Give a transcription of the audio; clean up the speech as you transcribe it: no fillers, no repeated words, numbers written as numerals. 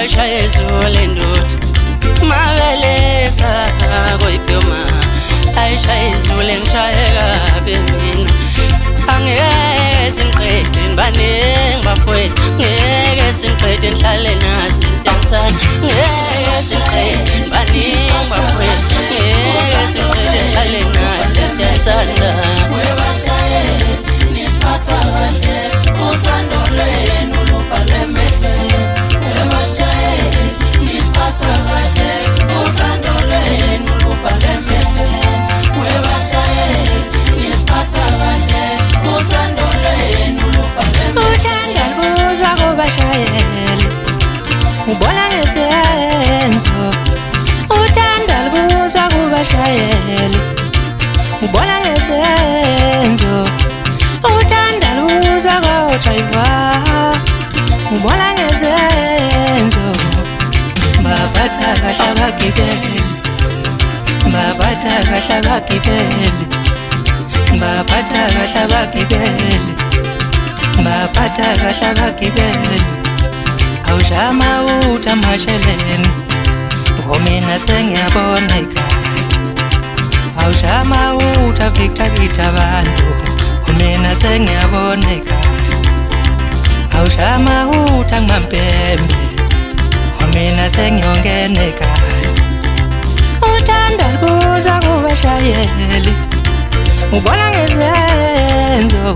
ayishaye izule ndoda mabelesa koyipyoma ayishaye izule ngishaye kabi mina angeke sinqede baningi bafowethu ngeke sinqede ngihlale nazi siyamthanda ngeke sinqede baningi bafowethu ngeke sinqede ngihlale nazi siyamthanda webashayeli nisiphatha kahle uthando lwenu lubhale emehlweni webashayeli nisiphatha kahle uthando lwenu lubhale emehlweni webashayeli nisiphatha kahle uthando lwenu lubhale emehlweni uthanda kuzwa kubashayeli ubona ngesenzo uthanda kuzwa kubashayeli ubona ngesenzo uthanda kuzwa kodriver ubona ngesenzo baphatha kahle abagibeli baphatha kahle abagibeli baphatha kahle abagibeli baphatha kahle abagibeli awushama utha masheleni mina sengiyabona ekhaya awushama utha Victor abantu mina sengiyabona ekhaya awushama utha ngmampembe mina sengiyongena ekhaya uthanda kuzwa kubashayeli ubona ngezenzo